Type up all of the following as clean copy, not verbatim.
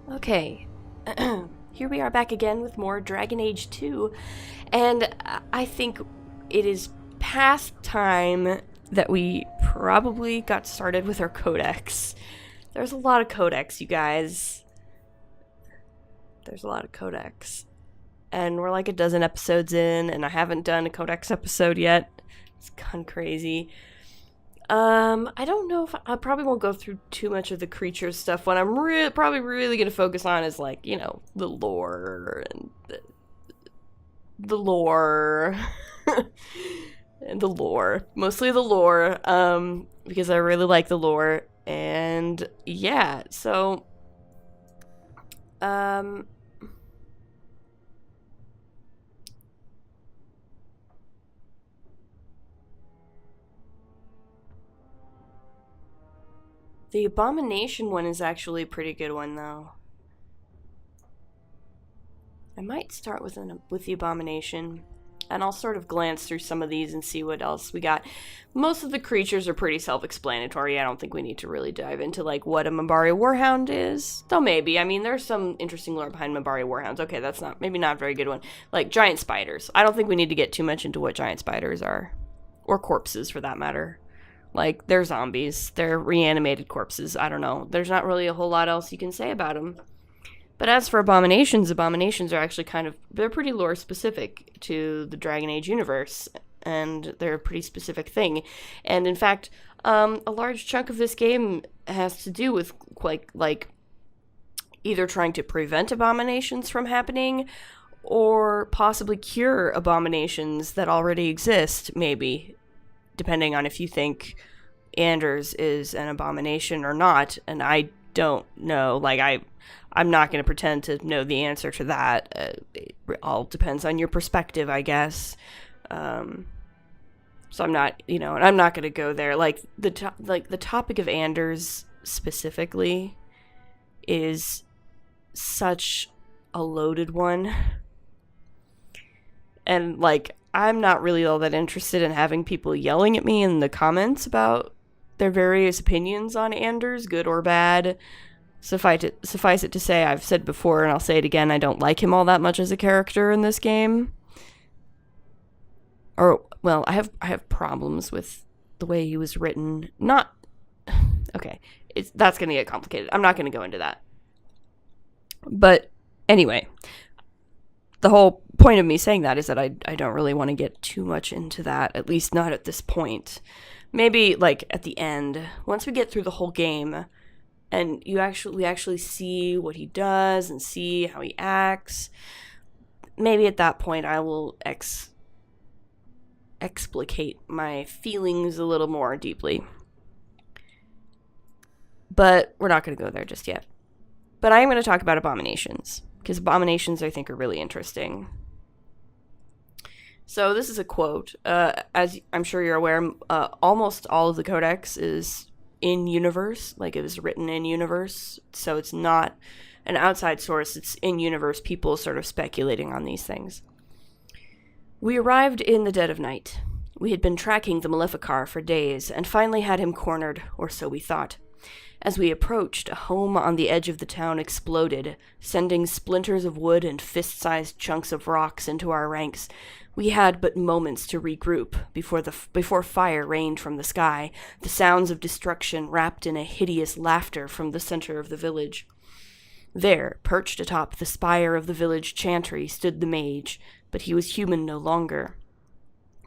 Okay, here we are back again with more Dragon Age 2, and I think it is past time that we probably got started with our Codex. There's a lot of Codex, you guys. There's a lot of Codex. And we're like a dozen episodes in, and I haven't done a Codex episode yet. It's kind of crazy. I don't know if I probably won't go through too much of the creature stuff. What I'm probably really going to focus on is, like, you know, the lore and the lore and the lore, mostly the lore, because I really like the lore. And yeah, so the Abomination one is actually a pretty good one, though. I might start with the Abomination, and I'll sort of glance through some of these and see what else we got. Most of the creatures are pretty self-explanatory. I don't think we need to really dive into, like, what a Mabari Warhound is. Though maybe. I mean, there's some interesting lore behind Mabari Warhounds. Okay, that's maybe not a very good one. Like, giant spiders. I don't think we need to get too much into what giant spiders are. Or corpses, for that matter. Like, they're zombies. They're reanimated corpses. I don't know. There's not really a whole lot else you can say about them. But as for abominations are actually they're pretty lore specific to the Dragon Age universe. And they're a pretty specific thing. And in fact, a large chunk of this game has to do with, like either trying to prevent abominations from happening, or possibly cure abominations that already exist, maybe. Depending on if you think Anders is an abomination or not, and I don't know. Like, I'm not going to pretend to know the answer to that. It all depends on your perspective, I guess. So I'm not, and I'm not going to go there. Like, the topic of Anders specifically is such a loaded one. And, like, I'm not really all that interested in having people yelling at me in the comments about their various opinions on Anders, good or bad. Suffice it to say, I've said before, and I'll say it again, I don't like him all that much as a character in this game. Or, well, I have problems with the way he was written. Okay, that's going to get complicated. I'm not going to go into that. But, anyway, the whole point of me saying that is that I don't really want to get too much into that, at least not at this point. Maybe, like, at the end, once we get through the whole game, and we actually see what he does and see how he acts, maybe at that point I will explicate my feelings a little more deeply. But we're not going to go there just yet. But I am going to talk about abominations, because abominations, I think, are really interesting. So this is a quote. As I'm sure you're aware, almost all of the Codex is in-universe. Like, it was written in-universe. So it's not an outside source. It's in-universe people sort of speculating on these things. We arrived in the dead of night. We had been tracking the Maleficar for days, and finally had him cornered, or so we thought. As we approached, a home on the edge of the town exploded, sending splinters of wood and fist-sized chunks of rocks into our ranks. We had but moments to regroup before fire rained from the sky, the sounds of destruction wrapped in a hideous laughter from the center of the village. There, perched atop the spire of the village chantry, stood the mage, but he was human no longer.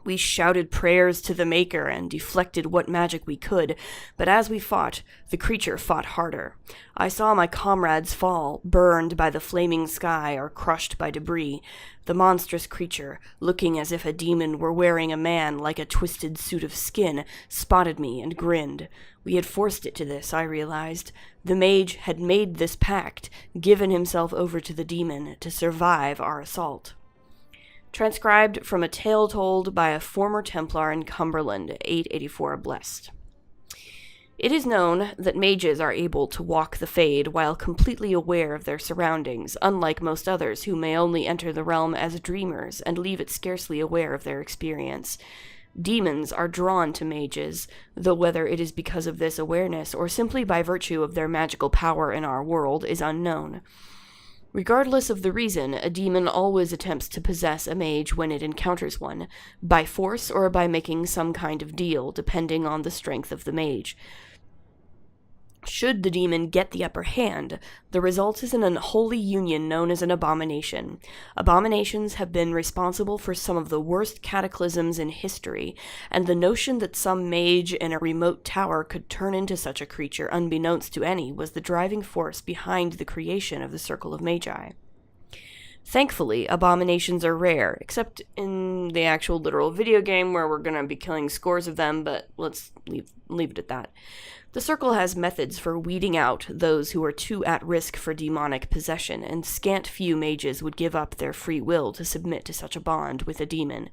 We shouted prayers to the Maker and deflected what magic we could, but as we fought, the creature fought harder. I saw my comrades fall, burned by the flaming sky or crushed by debris. The monstrous creature, looking as if a demon were wearing a man like a twisted suit of skin, spotted me and grinned. We had forced it to this, I realized. The mage had made this pact, given himself over to the demon to survive our assault. Transcribed from a tale told by a former Templar in Cumberland, 884 Blessed. It is known that mages are able to walk the Fade while completely aware of their surroundings, unlike most others who may only enter the realm as dreamers and leave it scarcely aware of their experience. Demons are drawn to mages, though whether it is because of this awareness or simply by virtue of their magical power in our world is unknown. Regardless of the reason, a demon always attempts to possess a mage when it encounters one, by force or by making some kind of deal, depending on the strength of the mage. Should the demon get the upper hand, the result is an unholy union known as an abomination. Abominations have been responsible for some of the worst cataclysms in history, and the notion that some mage in a remote tower could turn into such a creature unbeknownst to any was the driving force behind the creation of the Circle of Magi. Thankfully, abominations are rare, except in the actual literal video game where we're going to be killing scores of them, but let's leave it at that. The Circle has methods for weeding out those who are too at risk for demonic possession, and scant few mages would give up their free will to submit to such a bond with a demon.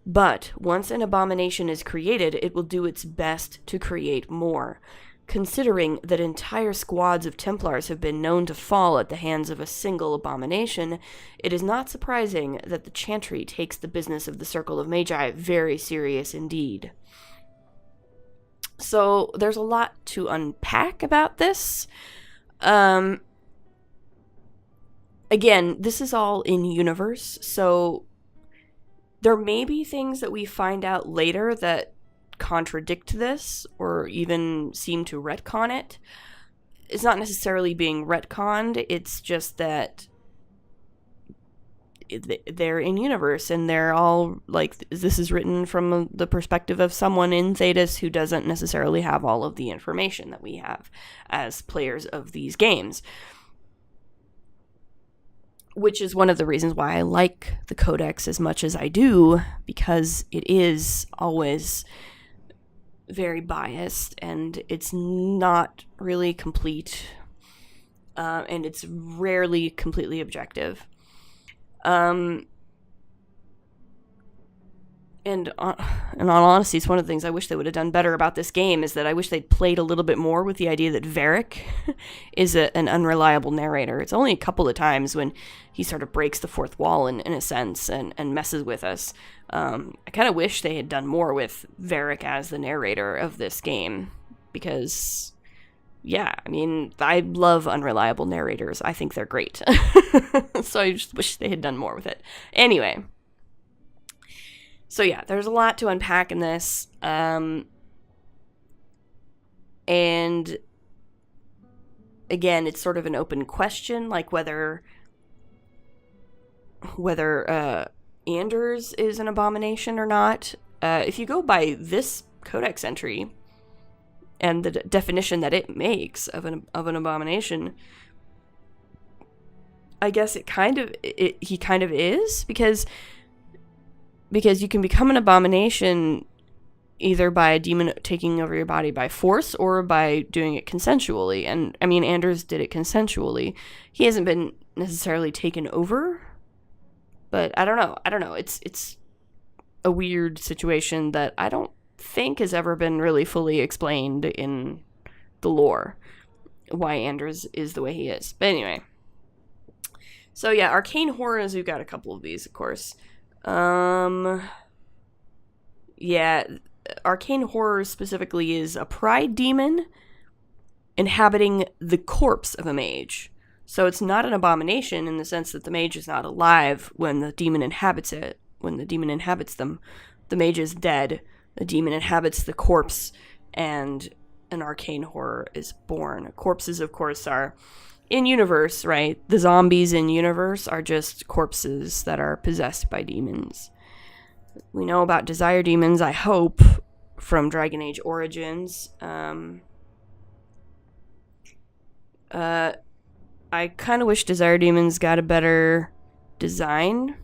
But once an abomination is created, it will do its best to create more. Considering that entire squads of Templars have been known to fall at the hands of a single abomination, it is not surprising that the Chantry takes the business of the Circle of Magi very serious indeed. So there's a lot to unpack about this. Again, this is all in universe, so there may be things that we find out later that contradict this or even seem to retcon it. It's not necessarily being retconned, it's just that they're in universe and they're all like, this is written from the perspective of someone in Thedas who doesn't necessarily have all of the information that we have as players of these games, which is one of the reasons why I like the Codex as much as I do, because it is always very biased and it's not really complete, and it's rarely completely objective. And in all honesty, it's one of the things I wish they would have done better about this game, is that I wish they'd played a little bit more with the idea that Varric is an unreliable narrator. It's only a couple of times when he sort of breaks the fourth wall in a sense and messes with us. I kind of wish they had done more with Varric as the narrator of this game, because yeah, I mean, I love unreliable narrators. I think they're great. So I just wish they had done more with it. Anyway. So yeah, there's a lot to unpack in this. And again, it's sort of an open question, like whether Anders is an abomination or not. If you go by this Codex entry and the definition that it makes of an abomination, I guess he kind of is, because you can become an abomination either by a demon taking over your body by force or by doing it consensually. And I mean, Anders did it consensually. He hasn't been necessarily taken over, but I don't know. It's a weird situation that I don't think has ever been really fully explained in the lore, why Anders is the way he is. But anyway. So yeah, Arcane Horrors, we've got a couple of these, of course. Yeah, Arcane Horrors specifically is a pride demon inhabiting the corpse of a mage. So it's not an abomination in the sense that the mage is not alive when the demon inhabits it. When the demon inhabits them, the mage is dead. The demon inhabits the corpse, and an arcane horror is born. Corpses, of course, are in universe, right? The zombies in universe are just corpses that are possessed by demons. We know about desire demons, I hope, from Dragon Age Origins. I kind of wish desire demons got a better design,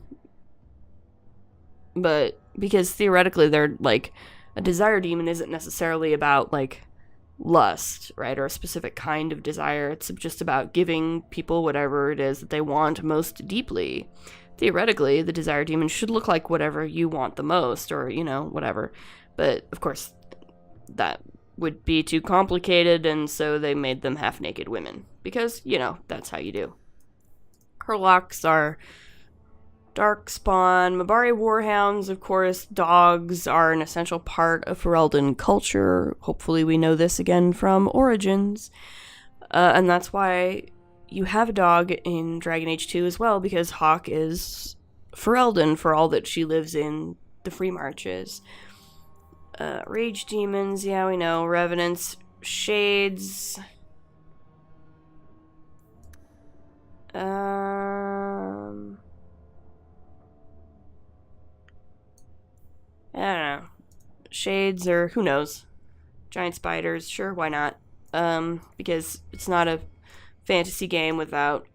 but because theoretically they're like, a desire demon isn't necessarily about like lust, right, or a specific kind of desire. It's just about giving people whatever it is that they want most deeply. Theoretically, the desire demon should look like whatever you want the most, or, you know, whatever. But, of course, that would be too complicated, and so they made them half-naked women. Because, you know, that's how you do. Herlocks are Darkspawn, Mabari Warhounds, of course, dogs are an essential part of Ferelden culture. Hopefully we know this again from Origins. And that's why you have a dog in Dragon Age 2 as well, because Hawk is Ferelden for all that she lives in the Free Marches. Rage Demons, yeah, we know. Revenants, Shades. I don't know. Shades or who knows. Giant spiders, sure, why not? Because it's not a fantasy game without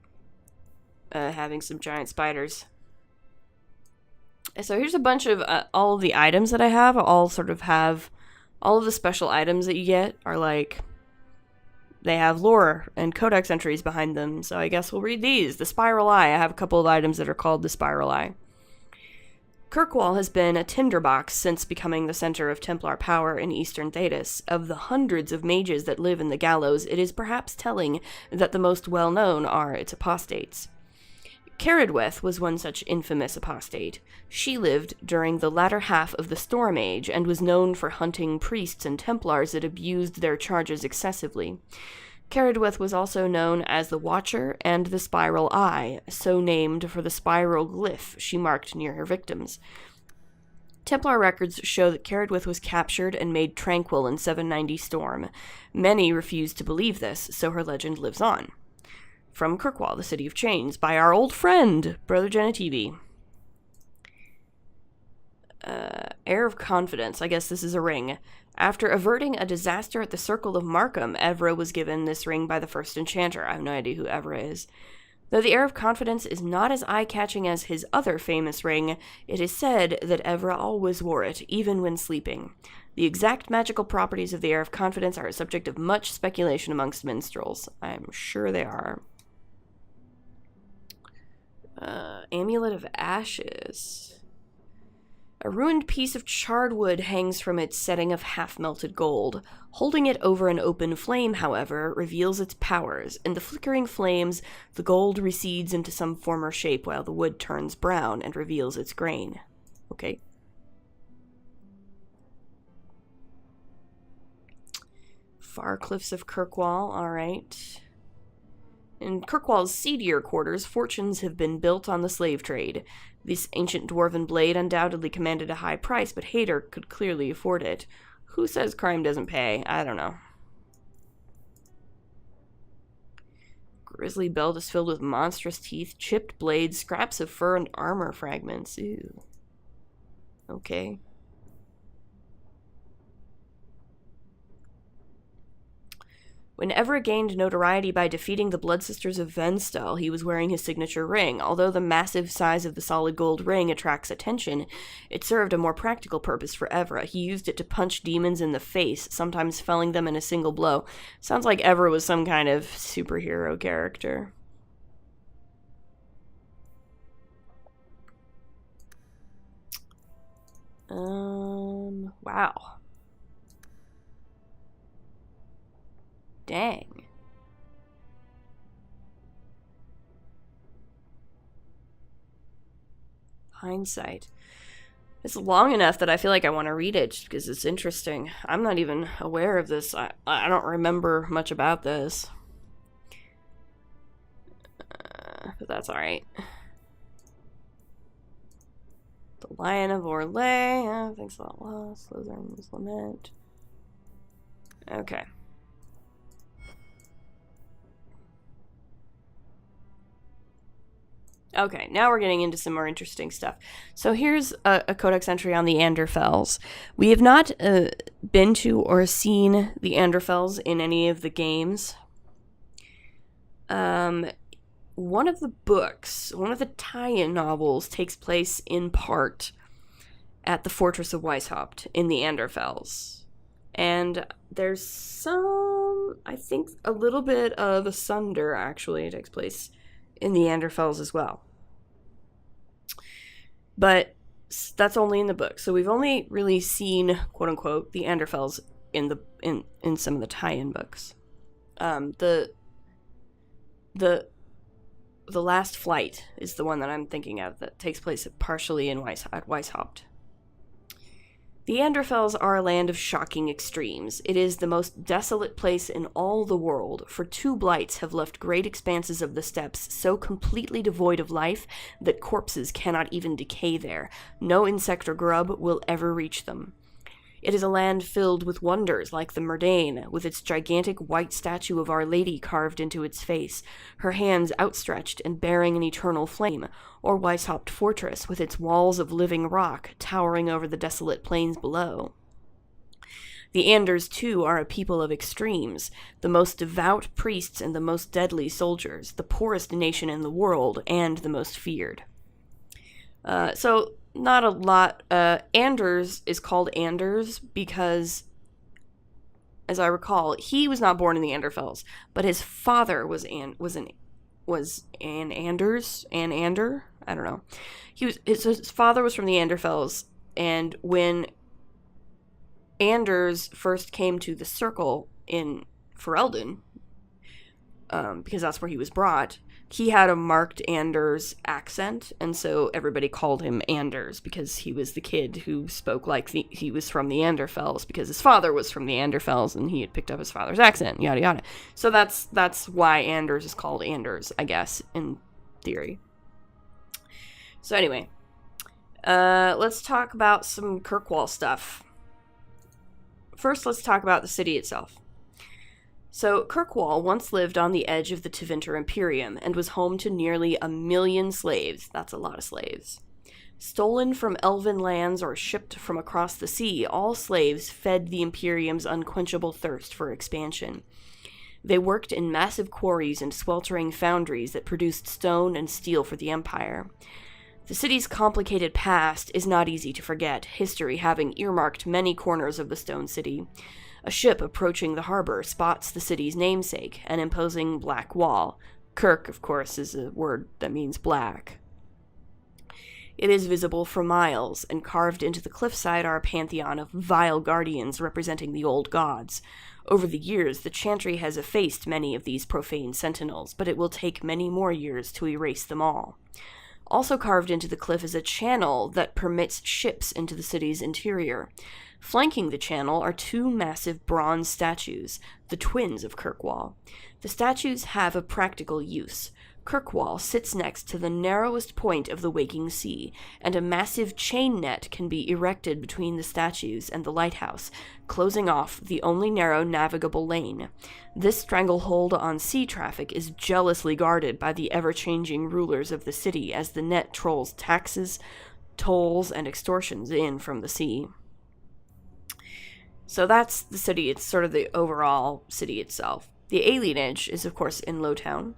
having some giant spiders. So here's a bunch of all of the items that I have. All sort of have all of the special items that you get are like they have lore and codex entries behind them. So I guess we'll read these. The Spiral Eye. I have a couple of items that are called the Spiral Eye. Kirkwall has been a tinderbox since becoming the center of Templar power in Eastern Thedas. Of the hundreds of mages that live in the Gallows, it is perhaps telling that the most well-known are its apostates. Caradweth was one such infamous apostate. She lived during the latter half of the Storm Age and was known for hunting priests and Templars that abused their charges excessively. Caradweth was also known as the Watcher and the Spiral Eye, so named for the spiral glyph she marked near her victims. Templar records show that Caradweth was captured and made tranquil in 790 Storm. Many refused to believe this, so her legend lives on. From Kirkwall, the City of Chains, by our old friend, Brother Genitivi. Air of Confidence. I guess this is a ring. After averting a disaster at the Circle of Markham, Evra was given this ring by the first enchanter. I have no idea who Evra is. Though the Air of Confidence is not as eye-catching as his other famous ring, it is said that Evra always wore it, even when sleeping. The exact magical properties of the Air of Confidence are a subject of much speculation amongst minstrels. I'm sure they are. Amulet of Ashes. A ruined piece of charred wood hangs from its setting of half-melted gold. Holding it over an open flame, however, reveals its powers. In the flickering flames, the gold recedes into some former shape while the wood turns brown and reveals its grain. Okay. Far Cliffs of Kirkwall, alright. In Kirkwall's seedier quarters, fortunes have been built on the slave trade. This ancient dwarven blade undoubtedly commanded a high price, but Hayter could clearly afford it. Who says crime doesn't pay? I don't know. Grisly belt is filled with monstrous teeth, chipped blades, scraps of fur, and armor fragments. Ew. Okay. When Evra gained notoriety by defeating the Blood Sisters of Venstal, he was wearing his signature ring. Although the massive size of the solid gold ring attracts attention, it served a more practical purpose for Evra. He used it to punch demons in the face, sometimes felling them in a single blow. Sounds like Evra was some kind of superhero character. Wow. Dang. Hindsight. It's long enough that I feel like I want to read it because it's interesting. I'm not even aware of this. I don't remember much about this. But that's alright. The Lion of Orlais. Thanks a lot, lost. Slither's Lament. Okay. Okay, now we're getting into some more interesting stuff. So here's a codex entry on the Anderfells. We have not been to or seen the Anderfells in any of the games. One of the books, one of the tie-in novels, takes place in part at the Fortress of Weishaupt in the Anderfells. And there's some, I think, a little bit of Asunder, actually, takes place in the Anderfells as well. But that's only in the book. So we've only really seen, quote unquote, the Anderfells in some of the tie-in books. The The Last Flight is the one that I'm thinking of that takes place partially in at Weishaupt. The Anderfels are a land of shocking extremes. It is the most desolate place in all the world, for 2 blights have left great expanses of the steppes so completely devoid of life that corpses cannot even decay there. No insect or grub will ever reach them. It is a land filled with wonders like the Murdain, with its gigantic white statue of Our Lady carved into its face, her hands outstretched and bearing an eternal flame, or Weishaupt Fortress with its walls of living rock towering over the desolate plains below. The Anders, too, are a people of extremes, the most devout priests and the most deadly soldiers, the poorest nation in the world, and the most feared. Not a lot. Anders is called Anders because, as I recall, he was not born in the Anderfels, but his father was an Anders, an Ander. I don't know. His father was from the Anderfels, and when Anders first came to the Circle in Ferelden, because that's where he was brought, he had a marked Anders accent, and so everybody called him Anders because he was the kid who spoke like he was from the Anderfels because his father was from the Anderfels and he had picked up his father's accent, yada yada. So that's why Anders is called Anders, I guess, in theory. So anyway, let's talk about some Kirkwall stuff. First, let's talk about the city itself. So, Kirkwall once lived on the edge of the Ventor Imperium and was home to nearly 1 million slaves. That's a lot of slaves. Stolen from elven lands or shipped from across the sea, all slaves fed the Imperium's unquenchable thirst for expansion. They worked in massive quarries and sweltering foundries that produced stone and steel for the Empire. The city's complicated past is not easy to forget, history having earmarked many corners of the Stone City. A ship approaching the harbor spots the city's namesake, an imposing black wall. Kirk, of course, is a word that means black. It is visible for miles, and carved into the cliffside are a pantheon of vile guardians representing the old gods. Over the years, the Chantry has effaced many of these profane sentinels, but it will take many more years to erase them all. Also carved into the cliff is a channel that permits ships into the city's interior. Flanking the channel are 2 massive bronze statues, the twins of Kirkwall. The statues have a practical use. Kirkwall sits next to the narrowest point of the waking sea, and a massive chain net can be erected between the statues and the lighthouse, closing off the only narrow navigable lane. This stranglehold on sea traffic is jealously guarded by the ever-changing rulers of the city as the net trolls taxes, tolls, and extortions in from the sea. So that's the city. It's sort of the overall city itself. The alienage is, of course, in Lowtown.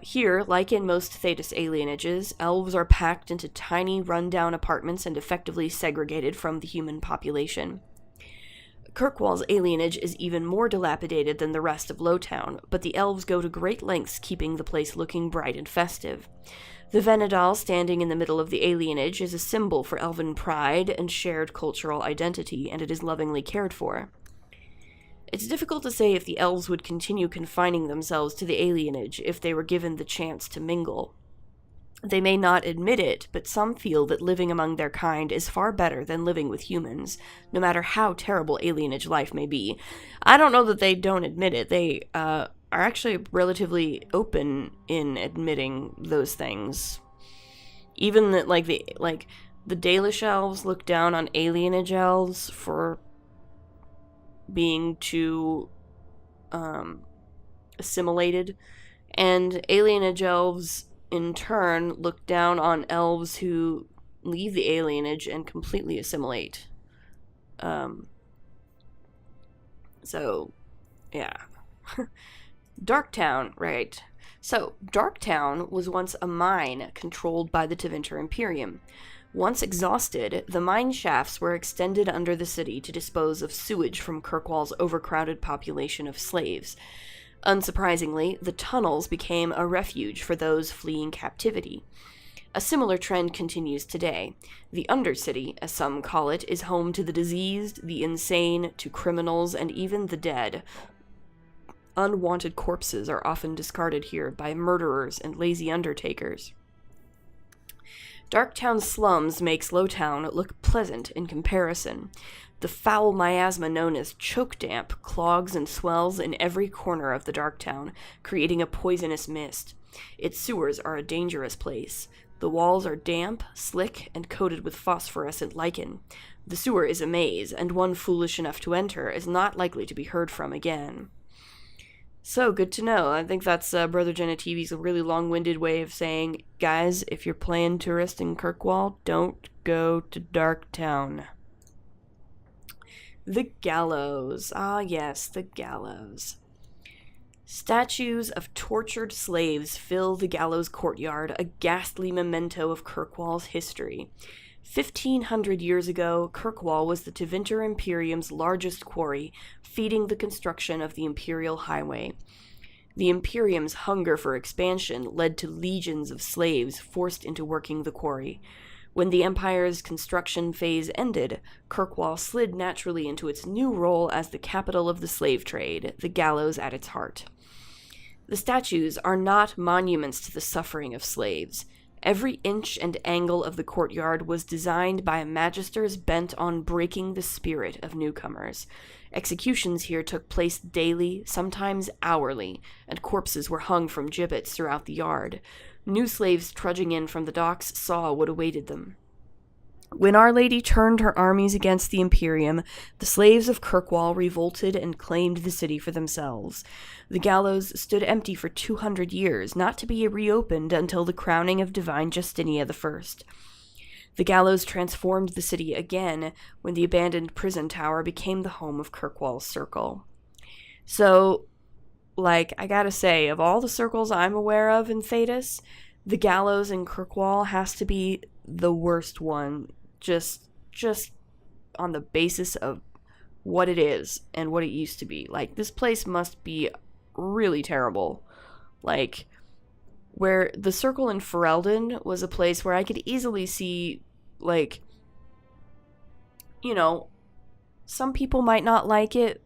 Here, like in most Thetis alienages, elves are packed into tiny, run-down apartments and effectively segregated from the human population. Kirkwall's alienage is even more dilapidated than the rest of Lowtown, but the elves go to great lengths keeping the place looking bright and festive. The Venedal standing in the middle of the alienage is a symbol for elven pride and shared cultural identity, and it is lovingly cared for. It's difficult to say if the elves would continue confining themselves to the alienage if they were given the chance to mingle. They may not admit it, but some feel that living among their kind is far better than living with humans, no matter how terrible alienage life may be. I don't know that they don't admit it. They are actually relatively open in admitting those things. Even that, the Dalish elves look down on alienage elves for being too assimilated, and alienage elves in turn look down on elves who leave the alienage and completely assimilate. So yeah. Darktown, right. So, Darktown was once a mine controlled by the Ventor Imperium. Once exhausted, the mine shafts were extended under the city to dispose of sewage from Kirkwall's overcrowded population of slaves. Unsurprisingly, the tunnels became a refuge for those fleeing captivity. A similar trend continues today. The Undercity, as some call it, is home to the diseased, the insane, to criminals, and even the dead. Unwanted corpses are often discarded here by murderers and lazy undertakers. Darktown's slums makes Lowtown look pleasant in comparison. The foul miasma known as choke damp clogs and swells in every corner of the Darktown, creating a poisonous mist. Its sewers are a dangerous place. The walls are damp, slick, and coated with phosphorescent lichen. The sewer is a maze, and one foolish enough to enter is not likely to be heard from again. So, good to know. I think that's Brother Genetivi's really long-winded way of saying, guys, if you're playing tourist in Kirkwall, don't go to Darktown. The gallows. Ah, yes, the gallows. Statues of tortured slaves fill the gallows courtyard, a ghastly memento of Kirkwall's history. 1,500 years ago, Kirkwall was the Tevinter Imperium's largest quarry, feeding the construction of the Imperial Highway. The Imperium's hunger for expansion led to legions of slaves forced into working the quarry. When the Empire's construction phase ended, Kirkwall slid naturally into its new role as the capital of the slave trade, the gallows at its heart. The statues are not monuments to the suffering of slaves. Every inch and angle of the courtyard was designed by magisters bent on breaking the spirit of newcomers. Executions here took place daily, sometimes hourly, and corpses were hung from gibbets throughout the yard. New slaves trudging in from the docks saw what awaited them. When Our Lady turned her armies against the Imperium, the slaves of Kirkwall revolted and claimed the city for themselves. The gallows stood empty for 200 years, not to be reopened until the crowning of Divine Justinia I. The gallows transformed the city again when the abandoned prison tower became the home of Kirkwall's circle. So, I gotta say, of all the circles I'm aware of in Thedas, the gallows in Kirkwall has to be the worst one, just on the basis of what it is and what it used to be. This place must be really terrible. Where the circle in Ferelden was a place where I could easily see, some people might not like it,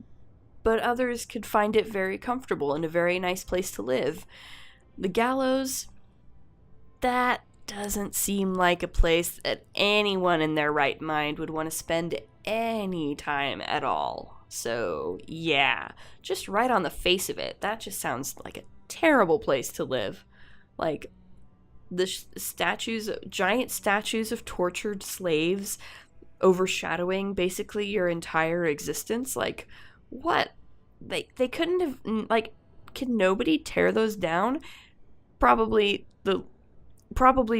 but others could find it very comfortable and a very nice place to live. The gallows, that doesn't seem like a place that anyone in their right mind would want to spend any time at all. So, yeah, just right on the face of it, that just sounds like a terrible place to live. The statues, giant statues of tortured slaves overshadowing basically your entire existence. What? They couldn't have, can nobody tear those down? Probably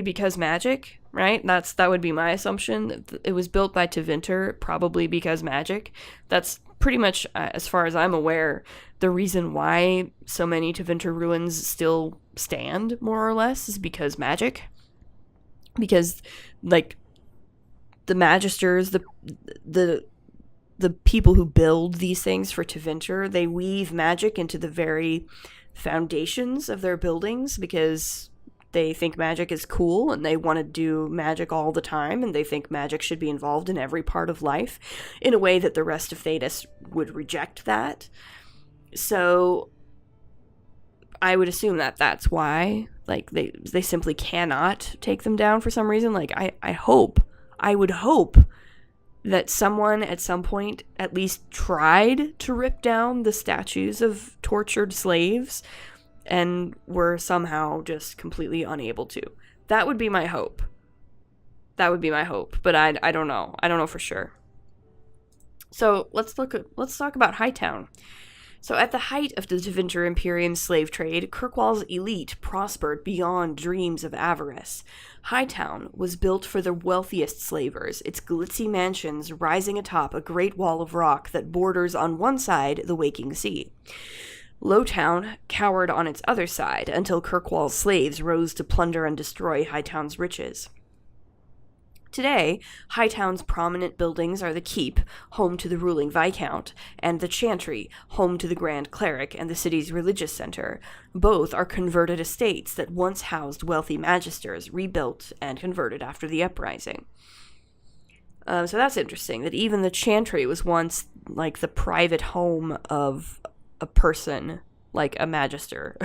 because magic, right? That would be my assumption. It was built by Tevinter, probably because magic. That's pretty much, as far as I'm aware, the reason why so many Tevinter ruins still stand, more or less, is because magic. Because, the magisters, the people who build these things for Tevinter, they weave magic into the very foundations of their buildings because they think magic is cool and they want to do magic all the time, and they think magic should be involved in every part of life in a way that the rest of Thedas would reject that. So I would assume that that's why, they simply cannot take them down for some reason. I would hope that someone at some point at least tried to rip down the statues of tortured slaves and were somehow just completely unable to. That would be my hope. But I don't know. I don't know for sure. So let's talk about Hightown. So at the height of the Tevinter Imperium slave trade, Kirkwall's elite prospered beyond dreams of avarice. Hightown was built for the wealthiest slavers, its glitzy mansions rising atop a great wall of rock that borders on one side the waking sea. Lowtown cowered on its other side until Kirkwall's slaves rose to plunder and destroy Hightown's riches. Today, Hightown's prominent buildings are the Keep, home to the ruling Viscount, and the Chantry, home to the Grand Cleric and the city's religious center. Both are converted estates that once housed wealthy magisters, rebuilt and converted after the uprising. So that's interesting, that even the Chantry was once the private home of a person like a magister.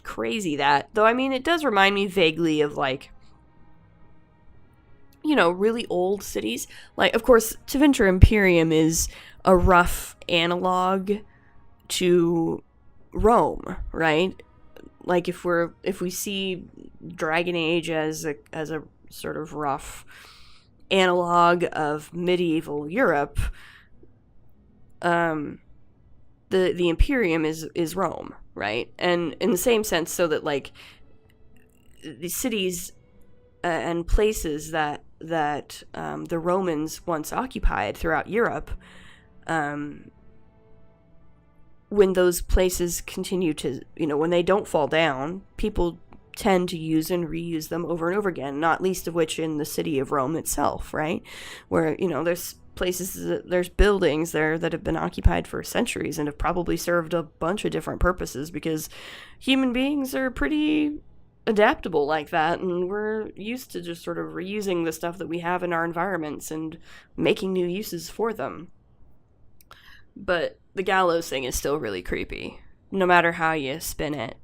Crazy that. Though, I mean, it does remind me vaguely of, like, you know, really old cities. Like, of course, Ventor Imperium is a rough analog to Rome, right? Like, if we see Dragon Age as a sort of rough analog of medieval Europe, the Imperium is Rome, right? And in the same sense, so that, like, the cities and places that the Romans once occupied throughout Europe, when those places continue to, you know, when they don't fall down, people tend to use and reuse them over and over again, not least of which in the city of Rome itself, right? Where, you know, there's places, there's buildings there that have been occupied for centuries and have probably served a bunch of different purposes, because human beings are pretty adaptable like that, and we're used to just sort of reusing the stuff that we have in our environments and making new uses for them. But the gallows thing is still really creepy, no matter how you spin it.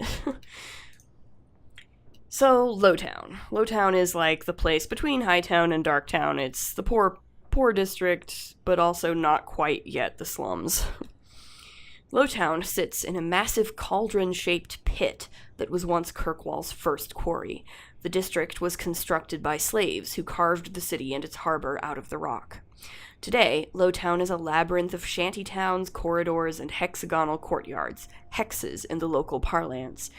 So, Lowtown. Lowtown is like the place between Hightown and Darktown. It's the poor district, but also not quite yet the slums. Lowtown sits in a massive cauldron-shaped pit that was once Kirkwall's first quarry. The district was constructed by slaves who carved the city and its harbor out of the rock. Today, Lowtown is a labyrinth of shanty towns, corridors, and hexagonal courtyards, hexes in the local parlance.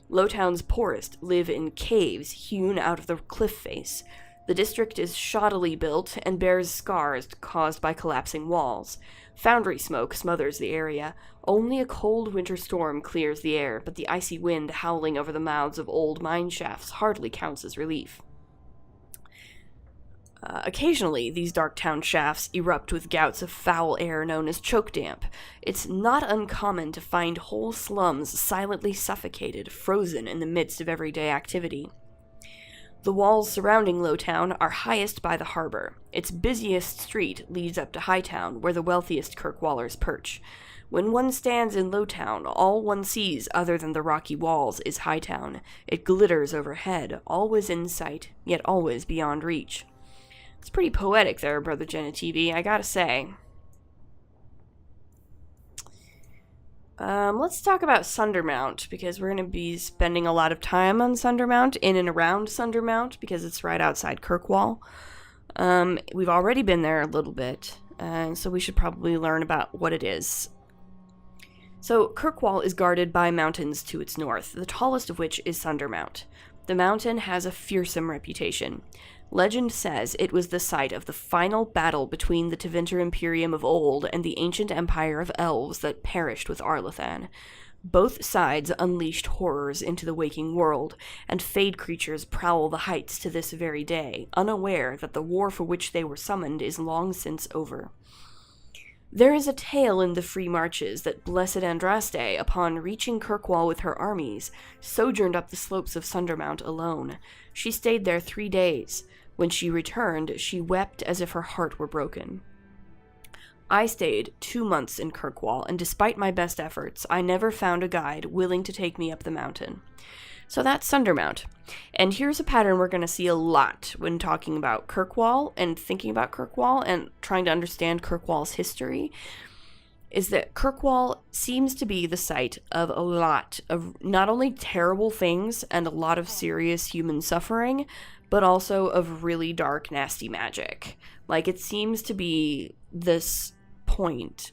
Lowtown's poorest live in caves hewn out of the cliff face. The district is shoddily built and bears scars caused by collapsing walls. Foundry smoke smothers the area. Only a cold winter storm clears the air, but the icy wind howling over the mouths of old mine shafts hardly counts as relief. Occasionally, these Darktown shafts erupt with gouts of foul air known as choke damp. It's not uncommon to find whole slums silently suffocated, frozen in the midst of everyday activity. The walls surrounding Lowtown are highest by the harbor. Its busiest street leads up to Hightown, where the wealthiest Kirkwallers perch. When one stands in Lowtown, all one sees, other than the rocky walls, is Hightown. It glitters overhead, always in sight, yet always beyond reach. It's pretty poetic there, Brother Genitivi, I gotta say. Let's talk about Sundermount, because we're going to be spending a lot of time on Sundermount, in and around Sundermount, because it's right outside Kirkwall. We've already been there a little bit, so we should probably learn about what it is. So, Kirkwall is guarded by mountains to its north, the tallest of which is Sundermount. The mountain has a fearsome reputation. Legend says it was the site of the final battle between the Ventor Imperium of old and the ancient empire of elves that perished with Arlathan. Both sides unleashed horrors into the waking world, and fade creatures prowl the heights to this very day, unaware that the war for which they were summoned is long since over. There is a tale in the Free Marches that Blessed Andraste, upon reaching Kirkwall with her armies, sojourned up the slopes of Sundermount alone. She stayed there 3 days. When she returned, she wept as if her heart were broken. I stayed 2 months in Kirkwall, and despite my best efforts, I never found a guide willing to take me up the mountain. So that's Sundermount. And here's a pattern we're going to see a lot when talking about Kirkwall and thinking about Kirkwall and trying to understand Kirkwall's history, is that Kirkwall seems to be the site of a lot of not only terrible things and a lot of serious human suffering, but also of really dark, nasty magic. Like, it seems to be this point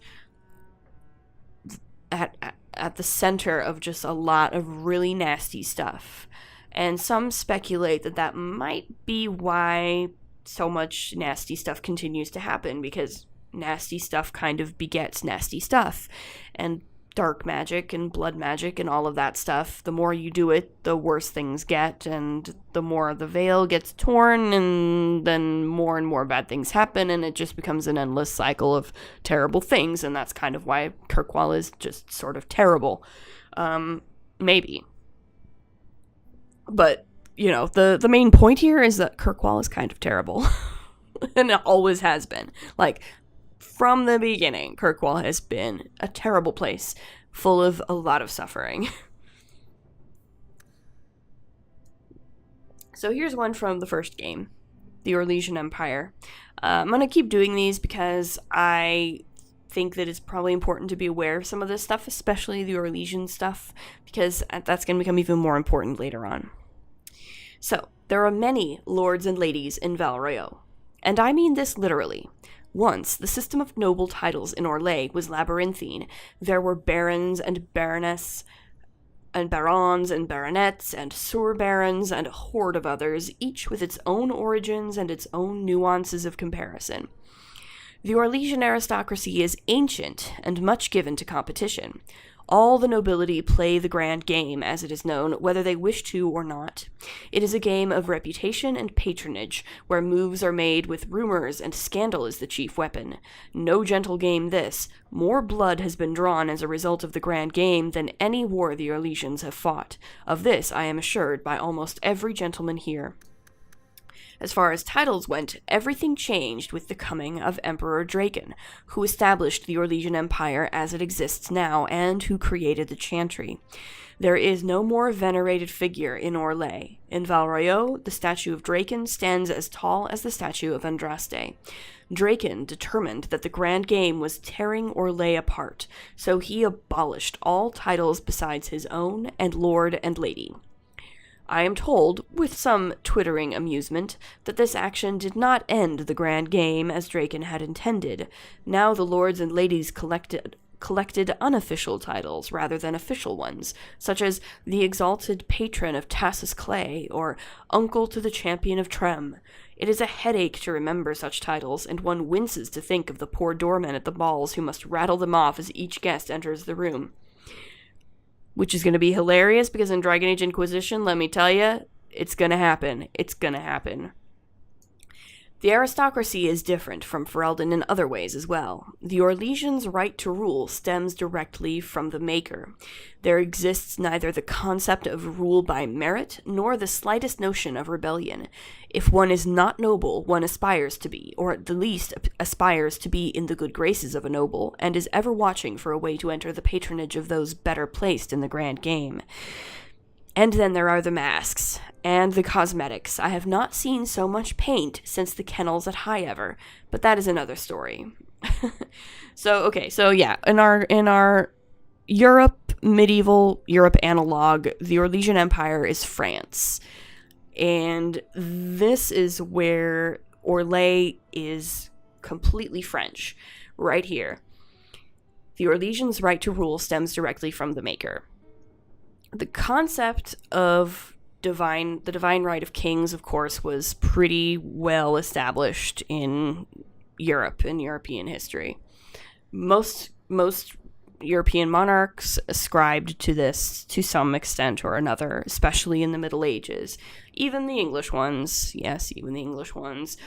at the center of just a lot of really nasty stuff. And some speculate that that might be why so much nasty stuff continues to happen, because nasty stuff kind of begets nasty stuff. And dark magic and blood magic and all of that stuff, the more you do it, the worse things get, and the more the veil gets torn, and then more and more bad things happen, and it just becomes an endless cycle of terrible things, and that's kind of why Kirkwall is just sort of terrible. Maybe. But, you know, the main point here is that Kirkwall is kind of terrible. And it always has been. Like, from the beginning, Kirkwall has been a terrible place, full of a lot of suffering. So here's one from the first game, the Orlesian Empire. I'm going to keep doing these because I think that it's probably important to be aware of some of this stuff, especially the Orlesian stuff, because that's going to become even more important later on. So, there are many lords and ladies in Val Royeaux, and I mean this literally. Once, the system of noble titles in Orlais was labyrinthine. There were barons and baroness, and barons and baronets, and sur-barons, and a horde of others, each with its own origins and its own nuances of comparison. The Orlesian aristocracy is ancient and much given to competition. All the nobility play the grand game, as it is known, whether they wish to or not. It is a game of reputation and patronage, where moves are made with rumors and scandal is the chief weapon. No gentle game this. More blood has been drawn as a result of the grand game than any war the Orlesians have fought. Of this I am assured by almost every gentleman here. As far as titles went, everything changed with the coming of Emperor Draken, who established the Orlesian Empire as it exists now, and who created the Chantry. There is no more venerated figure in Orlais. In Val Royeaux, the statue of Draken stands as tall as the statue of Andraste. Draken determined that the grand game was tearing Orlais apart, so he abolished all titles besides his own and lord and lady. I am told, with some twittering amusement, that this action did not end the grand game as Draken had intended. Now the lords and ladies collected unofficial titles rather than official ones, such as the exalted patron of Tassus Clay or uncle to the champion of Trem. It is a headache to remember such titles, and one winces to think of the poor doormen at the balls who must rattle them off as each guest enters the room. Which is going to be hilarious, because in Dragon Age Inquisition, let me tell you, it's going to happen. It's going to happen. The aristocracy is different from Ferelden in other ways as well. The Orlesians' right to rule stems directly from the Maker. There exists neither the concept of rule by merit, nor the slightest notion of rebellion. If one is not noble, one aspires to be, or at the least aspires to be in the good graces of a noble, and is ever watching for a way to enter the patronage of those better placed in the grand game. And then there are the masks, and the cosmetics. I have not seen so much paint since the kennels at Highever, but that is another story. So in our medieval Europe analog, the Orlesian Empire is France. And this is where Orlais is completely French, right here. The Orlesians' right to rule stems directly from the Maker. The concept of the divine right of kings, of course, was pretty well established in Europe, in European history. Most European monarchs ascribed to this to some extent or another, especially in the Middle Ages. Even the English ones, yes, even the English ones.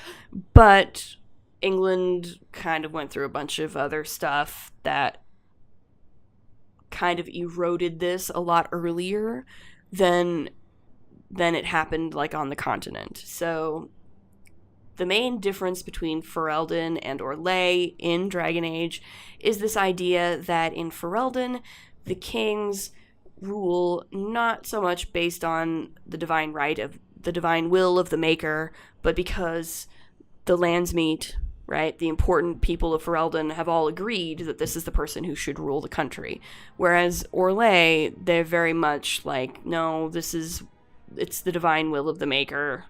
But England kind of went through a bunch of other stuff that kind of eroded this a lot earlier than it happened like on the continent. So the main difference between Ferelden and Orlais in Dragon Age is this idea that in Ferelden, the kings rule not so much based on the divine right of the divine will of the Maker, but because the landsmeet, right, the important people of Ferelden have all agreed that this is the person who should rule the country. Whereas Orlais, they're very much like, no, it's the divine will of the Maker.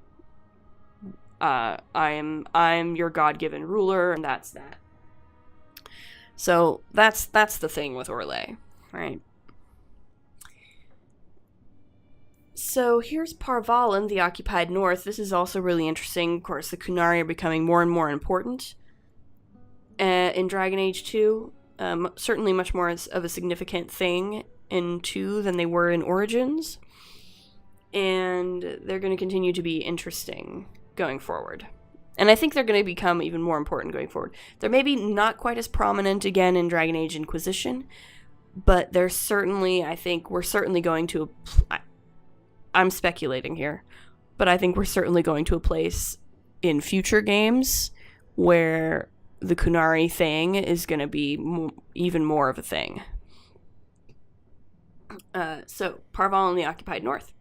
I'm your God-given ruler, and that's that. So that's the thing with Orlais, right? So here's Parvalen, the occupied north. This is also really interesting. Of course, the Qunari are becoming more and more important in Dragon Age 2. Certainly much more of a significant thing in 2 than they were in Origins. And they're going to continue to be interesting going forward. And I think they're going to become even more important going forward. They're maybe not quite as prominent again in Dragon Age Inquisition, but they're certainly, I think, we're certainly going to... I'm speculating here, but I think we're certainly going to a place in future games where the Qunari thing is going to be even more of a thing. So, Parval in the occupied north.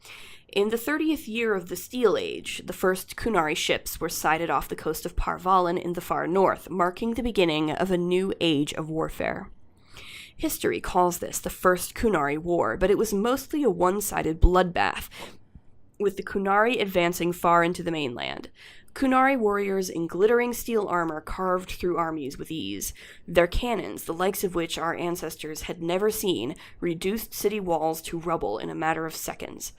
In the 30th year of the Steel Age, the first Qunari ships were sighted off the coast of Parvalan in the far north, marking the beginning of a new age of warfare. History calls this the First Qunari War, but it was mostly a one-sided bloodbath, with the Qunari advancing far into the mainland. Qunari warriors in glittering steel armor carved through armies with ease. Their cannons, the likes of which our ancestors had never seen, reduced city walls to rubble in a matter of seconds.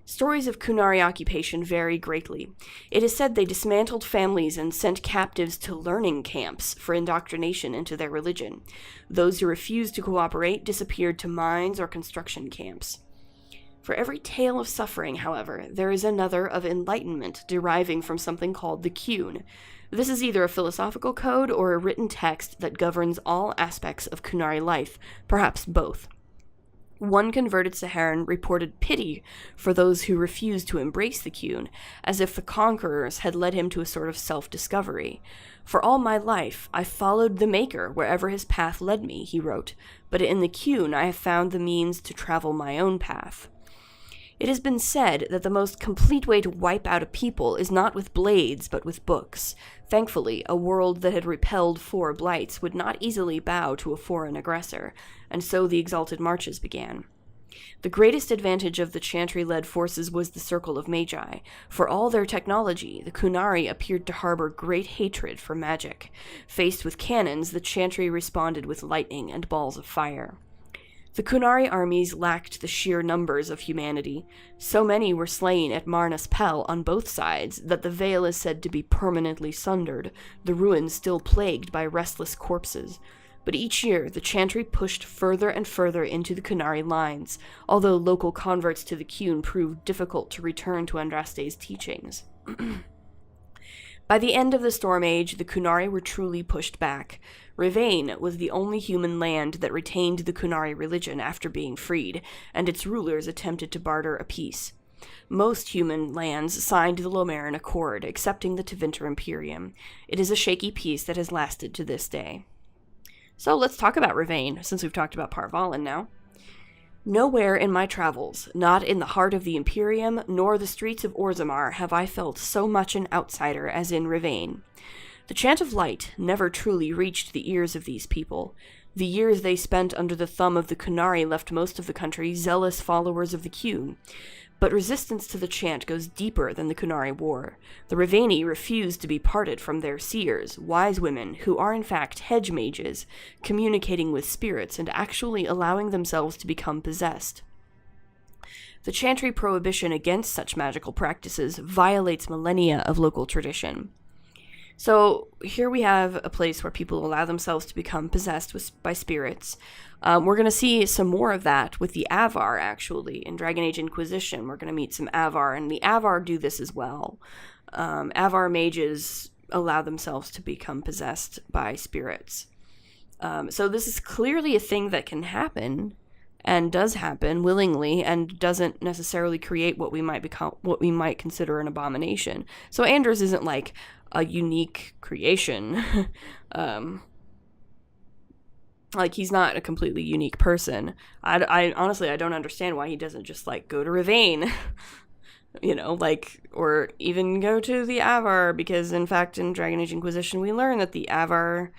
Stories of Qunari occupation vary greatly. It is said they dismantled families and sent captives to learning camps for indoctrination into their religion. Those who refused to cooperate disappeared to mines or construction camps. For every tale of suffering, however, there is another of enlightenment deriving from something called the Qun. This is either a philosophical code or a written text that governs all aspects of Qunari life, perhaps both. One converted Saharan reported pity for those who refused to embrace the Qun, as if the conquerors had led him to a sort of self-discovery. "For all my life, I followed the Maker wherever his path led me," he wrote, "but in the Qun I have found the means to travel my own path." It has been said that the most complete way to wipe out a people is not with blades, but with books. Thankfully, a world that had repelled 4 blights would not easily bow to a foreign aggressor, and so the exalted marches began. The greatest advantage of the Chantry-led forces was the Circle of Magi. For all their technology, the Qunari appeared to harbor great hatred for magic. Faced with cannons, the Chantry responded with lightning and balls of fire. The Qunari armies lacked the sheer numbers of humanity. So many were slain at Marnas Pel on both sides that the Vale is said to be permanently sundered, the ruins still plagued by restless corpses. But each year, the Chantry pushed further and further into the Qunari lines, although local converts to the Qun proved difficult to return to Andraste's teachings. By the end of the Storm Age, the Qunari were truly pushed back. Rivain was the only human land that retained the Qunari religion after being freed, and its rulers attempted to barter a peace. Most human lands signed the Lomaran Accord, accepting the Ventor Imperium. It is a shaky peace that has lasted to this day. So let's talk about Rivain, since we've talked about Parvalan now. Nowhere in my travels, not in the heart of the Imperium, nor the streets of Orzammar, have I felt so much an outsider as in Rivain. The chant of light never truly reached the ears of these people. The years they spent under the thumb of the Qunari left most of the country zealous followers of the Qun. But resistance to the chant goes deeper than the Qunari War. The Rivaini refuse to be parted from their seers, wise women who are in fact hedge mages, communicating with spirits and actually allowing themselves to become possessed. The Chantry prohibition against such magical practices violates millennia of local tradition. So here we have a place where people allow themselves to become possessed by spirits. We're going to see some more of that with the Avar, actually. In Dragon Age Inquisition, we're going to meet some Avar, and the Avar do this as well. Avar mages allow themselves to become possessed by spirits. So this is clearly a thing that can happen, and does happen willingly, and doesn't necessarily create what we might consider an abomination. So Anders isn't like a unique creation. Like, he's not a completely unique person. I honestly, I don't understand why he doesn't just, like, go to Rivain, you know, like, or even go to the Avar, because, in fact, in Dragon Age Inquisition, we learn that the Avar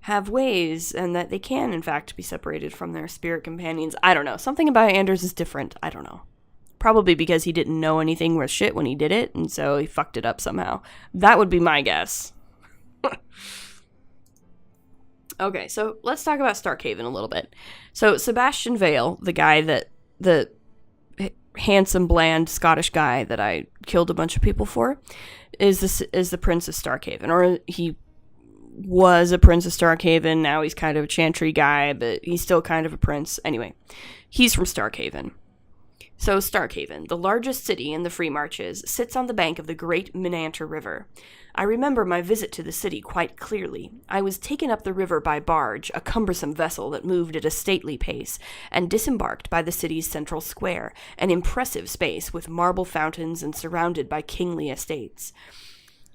have ways, and that they can, in fact, be separated from their spirit companions. I don't know. Something about Anders is different. I don't know. Probably because he didn't know anything worth shit when he did it, and so he fucked it up somehow. That would be my guess. Okay, so let's talk about Starkhaven a little bit. So Sebastian Vale, the guy the handsome, bland Scottish guy that I killed a bunch of people for, is the Prince of Starkhaven, or he was a Prince of Starkhaven. Now he's kind of a Chantry guy, but he's still kind of a prince. Anyway, he's from Starkhaven. So Starkhaven, the largest city in the Free Marches, sits on the bank of the great Menanter River. I remember my visit to the city quite clearly. I was taken up the river by barge, a cumbersome vessel that moved at a stately pace, and disembarked by the city's central square, an impressive space with marble fountains and surrounded by kingly estates.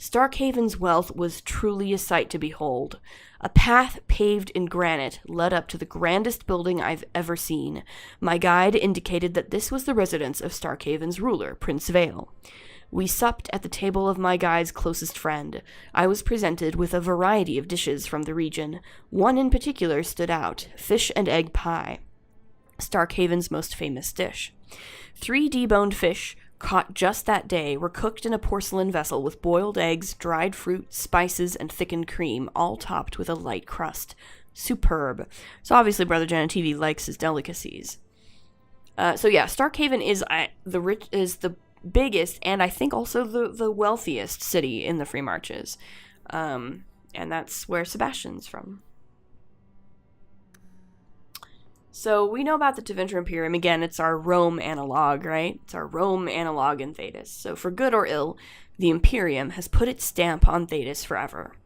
Starkhaven's wealth was truly a sight to behold. A path paved in granite led up to the grandest building I've ever seen. My guide indicated that this was the residence of Starkhaven's ruler, Prince Vale. We supped at the table of my guide's closest friend. I was presented with a variety of dishes from the region. One in particular stood out, fish and egg pie, Starkhaven's most famous dish. 3 deboned fish, caught just that day, were cooked in a porcelain vessel with boiled eggs, dried fruit, spices, and thickened cream, all topped with a light crust. Superb. So obviously Brother Genetivi likes his delicacies. Starkhaven is the biggest and I think also the wealthiest city in the Free Marches. And that's where Sebastian's from. So we know about the Tevinter Imperium. Again, it's our Rome analog, right? It's our Rome analog in Thedas. So for good or ill, the Imperium has put its stamp on Thedas forever.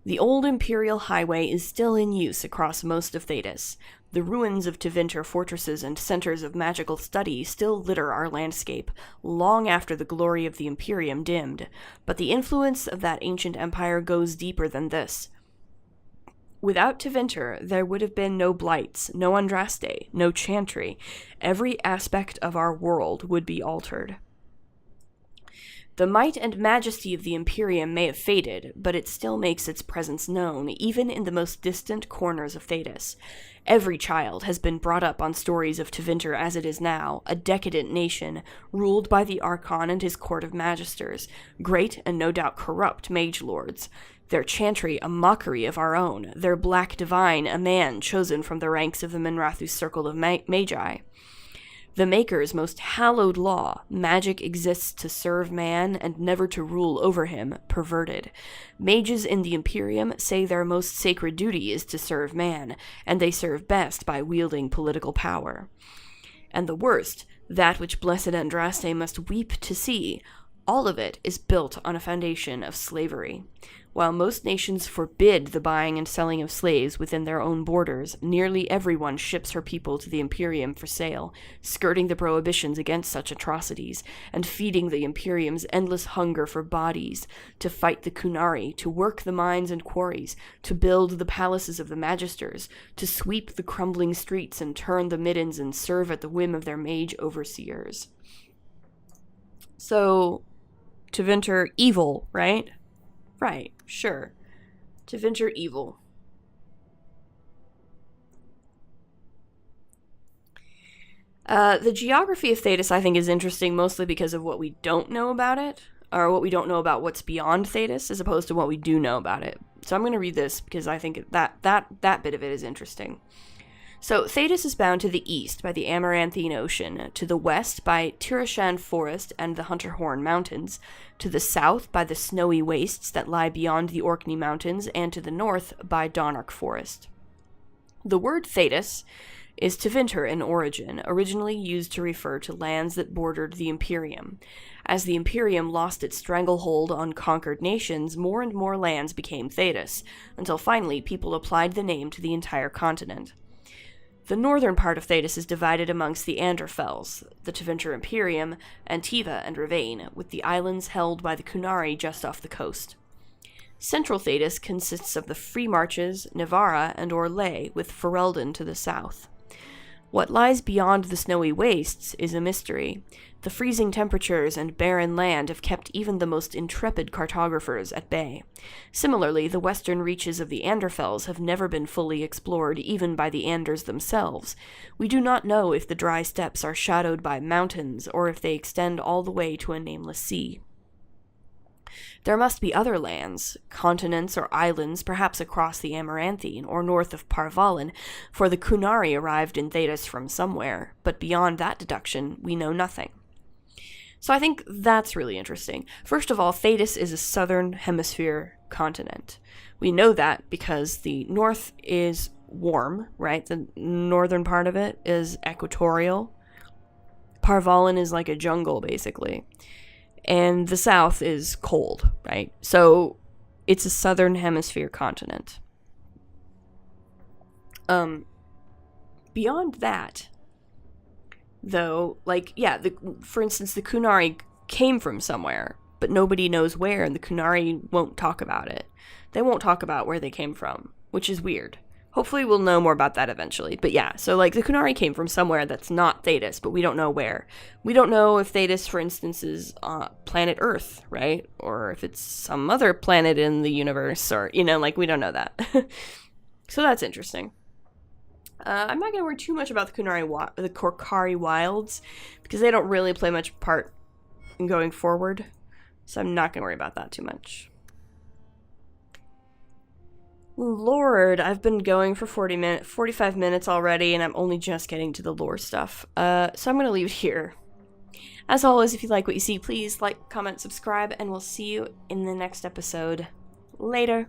The old Imperial Highway is still in use across most of Thedas. The ruins of Tevinter fortresses and centers of magical study still litter our landscape, long after the glory of the Imperium dimmed. But the influence of that ancient empire goes deeper than this. Without Tevinter, there would have been no Blights, no Andraste, no Chantry. Every aspect of our world would be altered. The might and majesty of the Imperium may have faded, but it still makes its presence known, even in the most distant corners of Thedas. Every child has been brought up on stories of Tevinter as it is now, a decadent nation, ruled by the Archon and his court of magisters, great and no doubt corrupt mage lords. Their chantry a mockery of our own, their black divine a man chosen from the ranks of the Minrathu's circle of magi. The Maker's most hallowed law, magic exists to serve man and never to rule over him, perverted. Mages in the Imperium say their most sacred duty is to serve man, and they serve best by wielding political power. And the worst, that which blessed Andraste must weep to see, all of it is built on a foundation of slavery. While most nations forbid the buying and selling of slaves within their own borders, nearly everyone ships her people to the Imperium for sale, skirting the prohibitions against such atrocities, and feeding the Imperium's endless hunger for bodies, to fight the Qunari, to work the mines and quarries, to build the palaces of the magisters, to sweep the crumbling streets and turn the middens and serve at the whim of their mage overseers. So, Tevinter Evil, right? Right, sure. Tevinter Evil. The geography of Thedas, I think, is interesting mostly because of what we don't know about it, or what we don't know about what's beyond Thedas, as opposed to what we do know about it. So I'm going to read this because I think that bit of it is interesting. So, Thedas is bound to the east by the Amaranthine Ocean, to the west by Tirashan Forest and the Hunterhorn Mountains, to the south by the snowy wastes that lie beyond the Orkney Mountains, and to the north by Donarch Forest. The word Thedas is Tevinter in origin, originally used to refer to lands that bordered the Imperium. As the Imperium lost its stranglehold on conquered nations, more and more lands became Thedas, until finally people applied the name to the entire continent. The northern part of Thedas is divided amongst the Anderfels, the Tevinter Imperium, Antiva, and Ravain, with the islands held by the Qunari just off the coast. Central Thedas consists of the Free Marches, Nivara, and Orlais, with Ferelden to the south. What lies beyond the snowy wastes is a mystery. The freezing temperatures and barren land have kept even the most intrepid cartographers at bay. Similarly, the western reaches of the Anderfels have never been fully explored, even by the Anders themselves. We do not know if the dry steppes are shadowed by mountains, or if they extend all the way to a nameless sea. There must be other lands, continents or islands, perhaps across the Amaranthine or north of Parvalin, for the Qunari arrived in Thedas from somewhere, but beyond that deduction, we know nothing. So I think that's really interesting. First of all, Thedas is a southern hemisphere continent. We know that because the north is warm, right? The northern part of it is equatorial. Parvalin is like a jungle, basically. And the south is cold, right? So it's a southern hemisphere continent. Beyond that, though, for instance, the Qunari came from somewhere, but nobody knows where, and the Qunari won't talk about it. They won't talk about where they came from, which is weird. Hopefully we'll know more about that eventually. But yeah, so like the Qunari came from somewhere that's not Thetis, but we don't know where. We don't know if Thetis, for instance, is planet Earth, right? Or if it's some other planet in the universe, or, you know, like, we don't know that. So that's interesting. I'm not going to worry too much about the Qunari Wilds, because they don't really play much part in going forward. So I'm not going to worry about that too much. Lord, I've been going for 45 minutes already, and I'm only just getting to the lore stuff. So I'm going to leave it here. As always, if you like what you see, please like, comment, subscribe, and we'll see you in the next episode. Later.